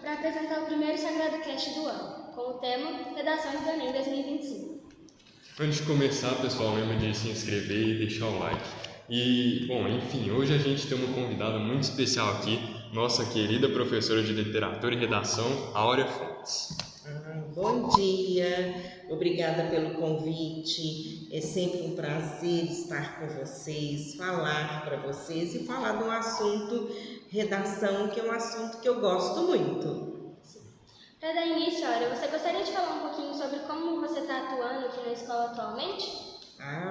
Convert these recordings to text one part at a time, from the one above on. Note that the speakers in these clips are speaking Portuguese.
para apresentar o primeiro Sagrado Cast do ano, com o tema Redações do Enem 2025. Antes de começar, pessoal, lembra de se inscrever e deixar o like. E, bom, enfim, hoje a gente tem uma convidada muito especial aqui, nossa querida professora de Literatura e Redação, Áurea Fontes. Bom dia, obrigada pelo convite, é sempre um prazer estar com vocês, falar para vocês e falar de um assunto, redação, que é um assunto que eu gosto muito. Para dar início, Áurea, você gostaria de falar um pouquinho sobre como você está atuando aqui na escola atualmente?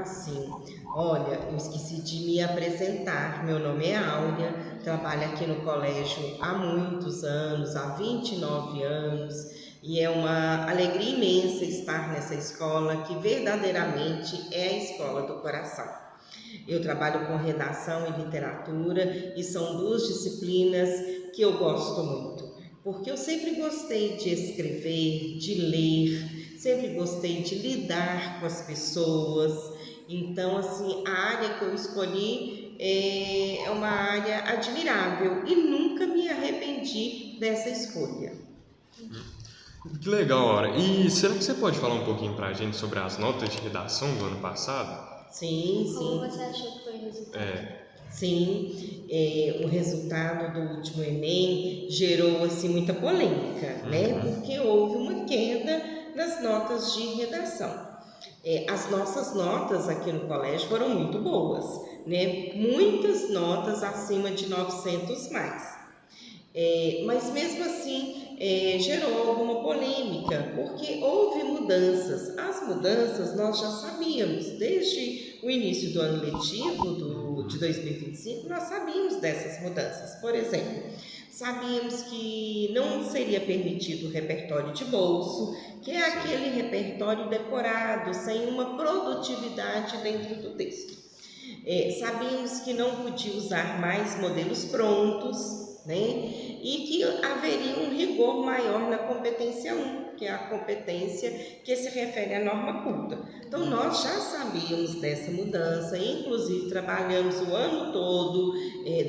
Sim. Olha, eu esqueci de me apresentar. Meu nome é Áurea, trabalho aqui no colégio há muitos anos, há 29 anos. E é uma alegria imensa estar nessa escola que verdadeiramente é a escola do coração. Eu trabalho com redação e literatura e são duas disciplinas que eu gosto muito, porque eu sempre gostei de escrever, de ler, sempre gostei de lidar com as pessoas. Então, assim, a área que eu escolhi é uma área admirável e nunca me arrependi dessa escolha. Que legal, Áurea. E será que você pode falar um pouquinho pra gente sobre as notas de redação do ano passado? Sim. Como você achou que foi o resultado? Sim, o resultado do último Enem gerou assim, muita polêmica, né? Porque houve uma queda nas notas de redação. As nossas notas aqui no colégio foram muito boas, né? Muitas notas acima de 900 mais. Mas mesmo assim gerou alguma polêmica, porque houve mudanças. As mudanças nós já sabíamos, desde o início do ano letivo de 2025, nós sabíamos dessas mudanças. Por exemplo, sabíamos que não seria permitido o repertório de bolso, que é aquele repertório decorado, sem uma produtividade dentro do texto. Sabíamos que não podia usar mais modelos prontos, né? E que haveria um rigor maior na competência 1, que é a competência que se refere à norma culta. Então, nós já sabíamos dessa mudança, inclusive trabalhamos o ano todo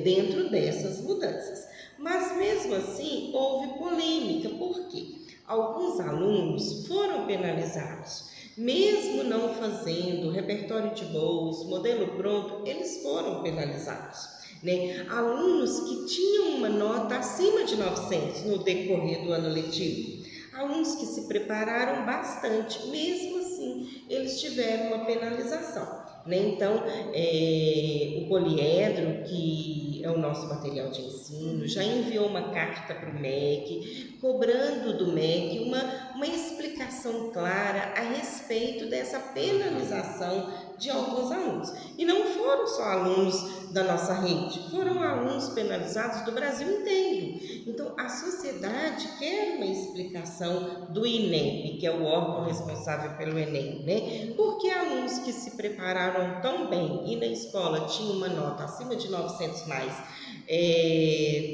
dentro dessas mudanças. Mas, mesmo assim, houve polêmica, porque alguns alunos foram penalizados. Mesmo não fazendo repertório de bolso, modelo pronto, eles foram penalizados. Né? Alunos que tinham uma nota acima de 900 no decorrer do ano letivo, alunos que se prepararam bastante, mesmo assim eles tiveram uma penalização. Né? Então, o Poliedro, que é o nosso material de ensino, já enviou uma carta para o MEC, cobrando do MEC uma explicação clara a respeito dessa penalização de alguns alunos. E não foram só alunos da nossa rede, foram alunos penalizados do Brasil inteiro. Então, a sociedade quer uma explicação do INEP, que é o órgão responsável pelo Enem, né? Porque alunos que se prepararam tão bem e na escola tinham uma nota acima de 900 mais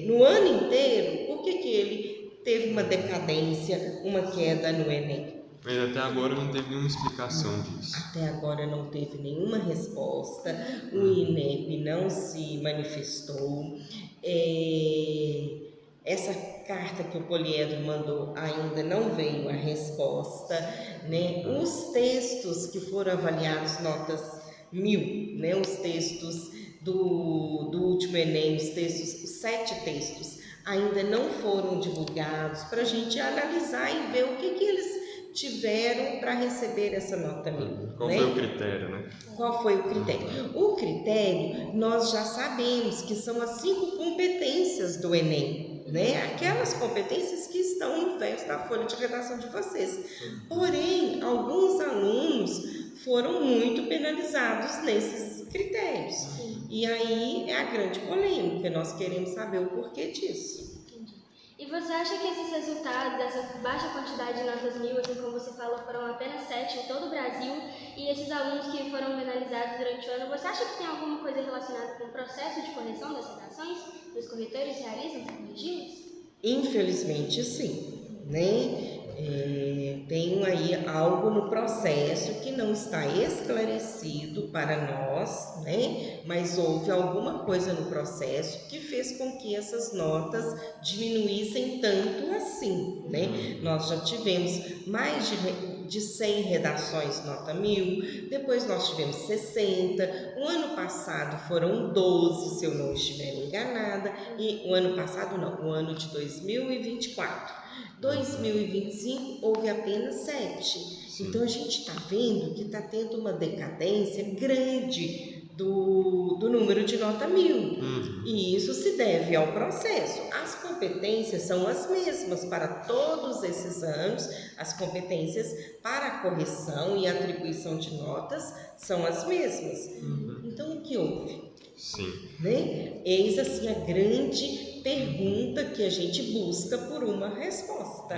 no ano inteiro, por que ele teve uma decadência, uma queda no Enem? Mas até agora não teve nenhuma explicação disso. Até agora não teve nenhuma resposta, o INEP não se manifestou. Essa carta que o Poliedro mandou ainda não veio a resposta, né? Os textos que foram avaliados, notas 1000, né? Os textos do último Enem, os 7 textos, ainda não foram divulgados para a gente analisar e ver o que eles tiveram para receber essa nota 1000. Qual foi o critério, né? Qual foi o critério? O critério, nós já sabemos que são as 5 competências do Enem, né? Aquelas competências que estão no verso da folha de redação de vocês. Porém, alguns alunos foram muito penalizados nesses critérios. E aí é a grande polêmica, nós queremos saber o porquê disso. E você acha que esses resultados, essa baixa quantidade de notas 1000, assim como você falou, foram apenas 7 em todo o Brasil, e esses alunos que foram penalizados durante o ano, você acha que tem alguma coisa relacionada com o processo de correção das redações que os corretores realizam para corrigi-las? Infelizmente, sim, né? Tenho aí algo no processo que não está esclarecido para nós, né? Mas houve alguma coisa no processo que fez com que essas notas diminuíssem tanto assim, né? Nós já tivemos mais de 100 redações nota 1000, depois nós tivemos 60, o ano passado foram 12, se eu não estiver enganada, e o ano passado não, o ano de 2024. 2025 houve apenas 7. Então a gente está vendo que está tendo uma decadência grande do número de nota 1000. E isso se deve ao processo. As competências são as mesmas para todos esses anos, as competências para a correção e atribuição de notas são as mesmas. Então o que houve? Sim. Né? Eis assim a grande pergunta que a gente busca por uma resposta.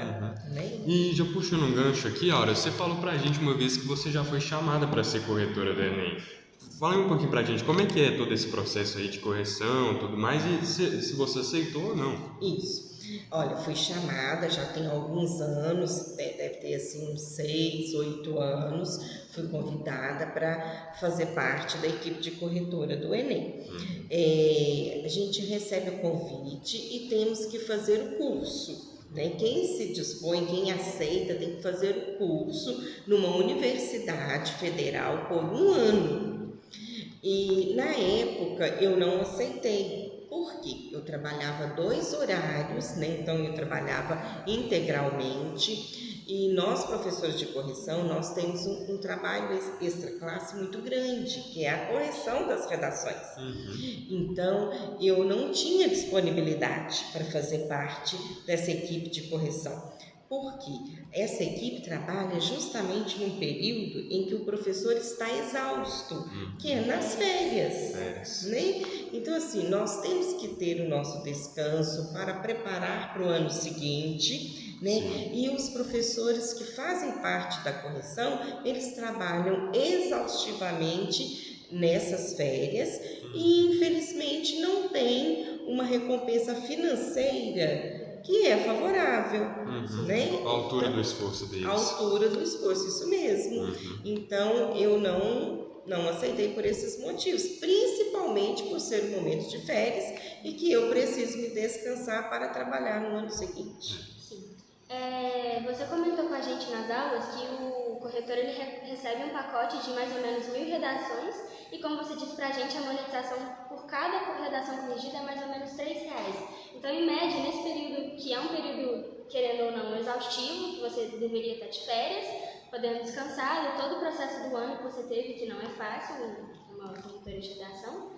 Né? E já puxando um gancho aqui, Aura, você falou pra gente uma vez que você já foi chamada para ser corretora do Enem. Fala um pouquinho pra gente como é que é todo esse processo aí de correção, tudo mais, e se você aceitou ou não. Isso. Olha, fui chamada já tem alguns anos, deve ter assim uns 6, 8 anos, fui convidada para fazer parte da equipe de corretora do Enem. A gente recebe o convite e temos que fazer o curso. Né? Quem se dispõe, quem aceita, tem que fazer o curso numa universidade federal por um ano. E na época eu não aceitei. Por quê? Eu trabalhava 2 horários, né? Então eu trabalhava integralmente e nós, professores de correção, nós temos um trabalho extra-classe muito grande, que é a correção das redações. Então eu não tinha disponibilidade para fazer parte dessa equipe de correção. Porque essa equipe trabalha justamente num período em que o professor está exausto, que é nas férias, né? Então, assim, nós temos que ter o nosso descanso para preparar para o ano seguinte, né? E os professores que fazem parte da correção, eles trabalham exaustivamente nessas férias e, infelizmente, não tem uma recompensa financeira que é favorável, né? A altura do esforço deles. A altura do esforço, isso mesmo. Então, eu não aceitei por esses motivos, principalmente por ser um momento de férias e que eu preciso me descansar para trabalhar no ano seguinte. Sim. Você comentou com a gente nas aulas que o corretor ele recebe um pacote de mais ou menos 1000 redações e, como você disse pra gente, a monetização por cada redação corrigida é mais ou menos R$3. Então, em média, nesse período, que é um período, querendo ou não, exaustivo, que você deveria estar de férias, podendo descansar de todo o processo do ano que você teve, que não é fácil, uma corretora de redação,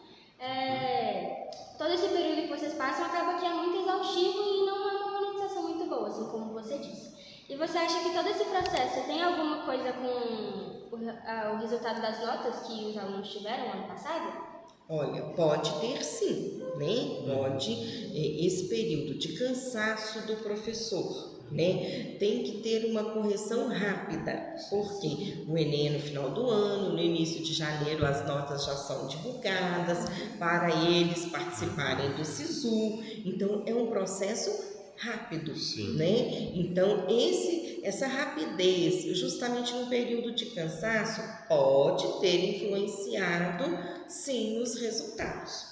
todo esse período que vocês passam acaba que é muito exaustivo e não é uma monetização muito boa, assim como você disse. E você acha que todo esse processo tem alguma coisa com o resultado das notas que os alunos tiveram ano passado? Olha, pode ter sim, né? Pode, esse período de cansaço do professor, né? Tem que ter uma correção rápida, porque o Enem é no final do ano, no início de janeiro as notas já são divulgadas para eles participarem do SISU, então é um processo rápido, né? Então essa rapidez, justamente no período de cansaço, pode ter influenciado sim os resultados,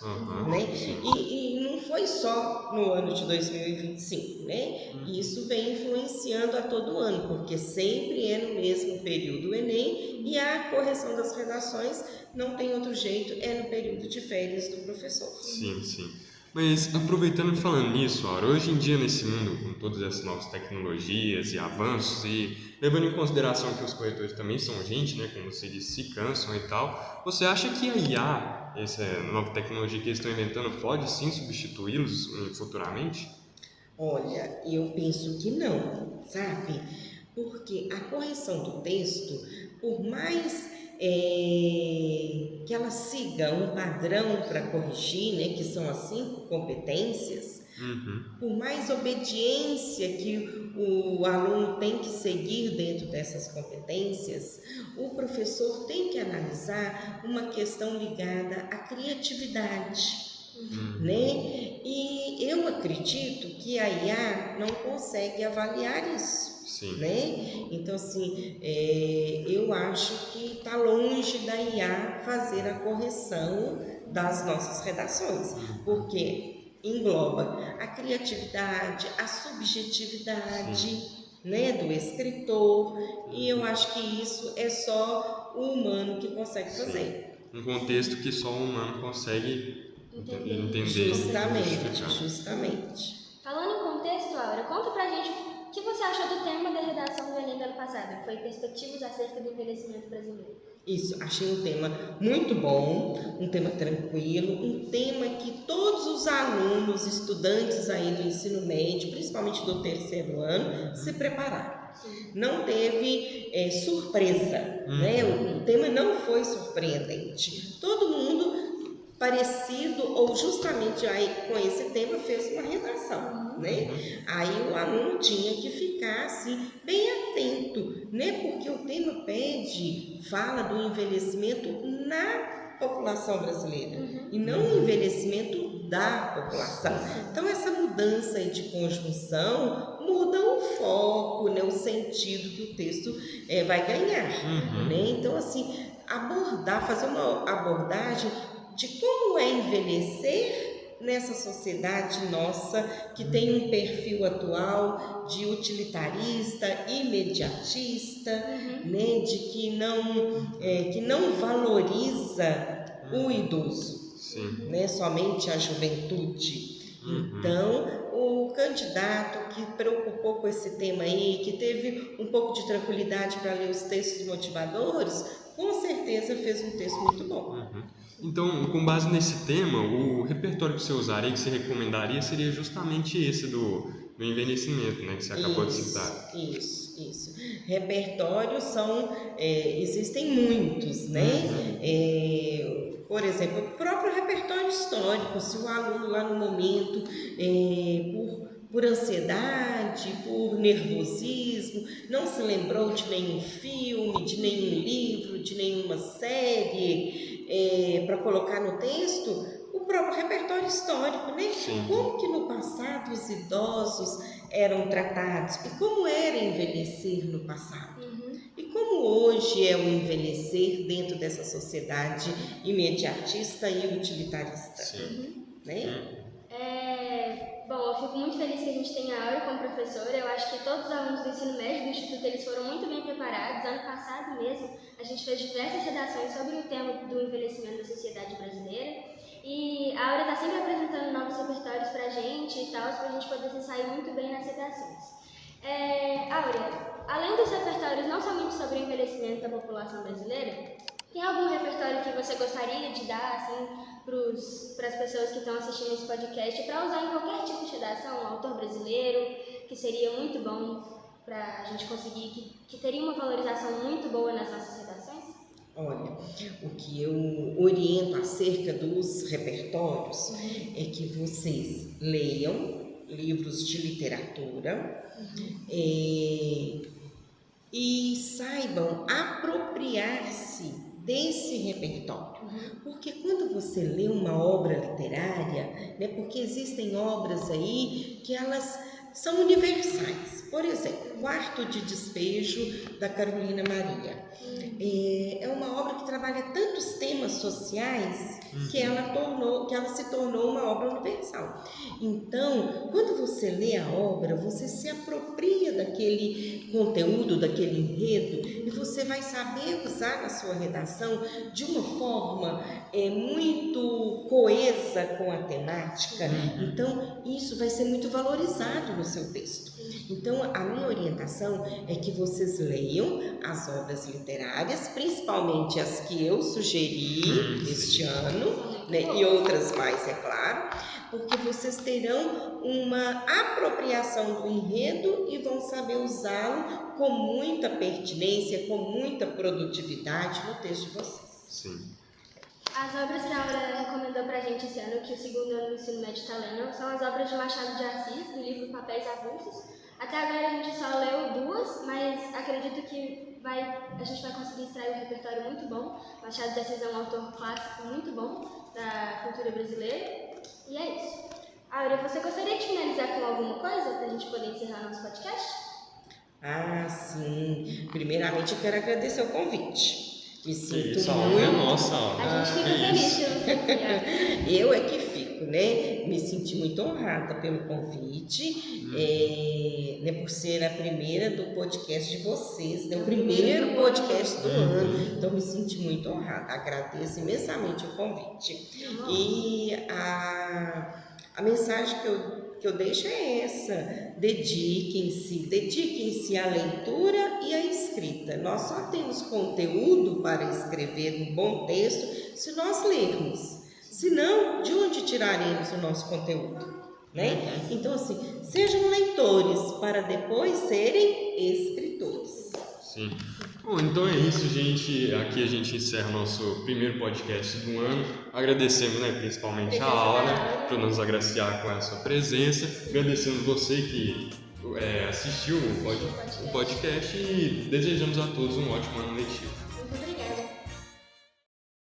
né? E não foi só no ano de 2025, né? Isso vem influenciando a todo ano, porque sempre é no mesmo período o Enem e a correção das redações não tem outro jeito, é no período de férias do professor. Sim. Mas aproveitando e falando nisso, Aura, hoje em dia nesse mundo, com todas essas novas tecnologias e avanços, e levando em consideração que os corretores também são gente, né, como você disse, se cansam e tal, você acha que a IA, essa nova tecnologia que eles estão inventando, pode sim substituí-los futuramente? Olha, eu penso que não, sabe? Porque a correção do texto, por mais que ela siga um padrão para corrigir, né, que são as 5 competências, por mais obediência que o aluno tem que seguir dentro dessas competências, o professor tem que analisar uma questão ligada à criatividade, né? E eu acredito que a IA não consegue avaliar isso. Sim. Né? Então, assim, eu acho que está longe da IA fazer a correção das nossas redações, porque engloba a criatividade, a subjetividade, né, do escritor, e eu acho que isso é só o humano que consegue fazer. Um contexto que só o humano consegue entender. Justamente. Falando em contexto, Aura, conta pra gente o que você achou do tema da redação do Enem do ano passado, que foi perspectivas acerca do envelhecimento brasileiro. Isso, achei um tema muito bom, um tema tranquilo, um tema que todos os alunos, estudantes aí do ensino médio, principalmente do terceiro ano, se prepararam. Não teve surpresa, né? O tema não foi surpreendente. Todo mundo parecido ou justamente aí com esse tema fez uma redação, né? Aí o aluno tinha que ficar assim bem atento, né? Porque o tema fala do envelhecimento na população brasileira e não o envelhecimento da população. Então essa mudança aí de conjunção muda o foco, né? O sentido que o texto vai ganhar, né? Então assim, fazer uma abordagem de como é envelhecer nessa sociedade nossa que tem um perfil atual de utilitarista, imediatista, né, de que não valoriza o idoso, né, somente a juventude. Então, o candidato que preocupou com esse tema aí, que teve um pouco de tranquilidade para ler os textos motivadores, com certeza fez um texto muito bom. Então, com base nesse tema, o repertório que você usaria, que você recomendaria, seria justamente esse do envelhecimento, né, que você acabou de citar. Isso. Repertórios existem muitos, né? Por exemplo, o próprio repertório histórico, se o aluno lá no momento, por ansiedade, por nervosismo, não se lembrou de nenhum filme, de nenhum livro, de nenhuma série, para colocar no texto, o próprio repertório histórico, né? Como que no passado os idosos eram tratados e como era envelhecer no passado. E como hoje é o envelhecer dentro dessa sociedade imediatista e utilitarista, né? Bom, eu fico muito feliz que a gente tenha a Aura como professora. Eu acho que todos os alunos do ensino médio do Instituto eles foram muito bem preparados. Ano passado mesmo, a gente fez diversas redações sobre o tema do envelhecimento da sociedade brasileira. E a Aura está sempre apresentando novos repertórios para a gente e tal, para a gente poder se sair muito bem nas redações. Aura, além dos repertórios não somente sobre o envelhecimento da população brasileira, tem algum repertório que você gostaria de dar assim, para as pessoas que estão assistindo esse podcast para usar em qualquer tipo de redação, um autor brasileiro, que seria muito bom para a gente conseguir, que teria uma valorização muito boa nas nossas redações? Olha, o que eu oriento acerca dos repertórios é que vocês leiam livros de literatura e saibam apropriar-se desse repertório. Porque quando você lê uma obra literária, né, porque existem obras aí que elas são universais. Por exemplo, Quarto de Despejo, da Carolina Maria. É uma obra que trabalha tantos temas sociais que ela se tornou uma obra universal. Então, quando você lê a obra, você se apropria daquele conteúdo, daquele enredo, e você vai saber usar na sua redação de uma forma muito coesa com a temática. Então, isso vai ser muito valorizado no seu texto. Então, a minha orientação é que vocês leiam as obras literárias, principalmente as que eu sugeri este ano, né, e outras mais, é claro, porque vocês terão uma apropriação do enredo e vão saber usá-lo com muita pertinência, com muita produtividade no texto de vocês. Sim. As obras que a Aura recomendou pra gente esse ano, que o segundo ano do ensino médio está lendo, são as obras de Machado de Assis, do livro Papéis Avulsos. Até agora a gente só leu 2, mas acredito que a gente vai conseguir extrair um repertório muito bom. Machado de Assis é um autor clássico muito bom da cultura brasileira. E é isso. Áurea, você gostaria de finalizar com alguma coisa para a gente poder encerrar nosso podcast? Ah, sim. Primeiramente, eu quero agradecer o convite. Me sinto Isso, a honra é muito... nossa. A gente fica feliz de você aqui. Eu é que fico, né? Me senti muito honrada pelo convite, né, por ser a primeira do podcast de vocês, né? O primeiro podcast do ano. Então, me senti muito honrada. Agradeço imensamente o convite. E a mensagem que eu deixo é essa: dediquem-se à leitura e à escrita. Nós só temos conteúdo para escrever um bom texto se nós lermos. Senão, de onde tiraremos o nosso conteúdo? Né? Então, assim, sejam leitores para depois serem escritores. Sim. Bom, então é isso, gente. Aqui a gente encerra nosso primeiro podcast do ano. Agradecemos, né, principalmente a Aura por nos agraciar com a sua presença. Agradecemos você que assistiu o podcast e desejamos a todos um ótimo ano letivo.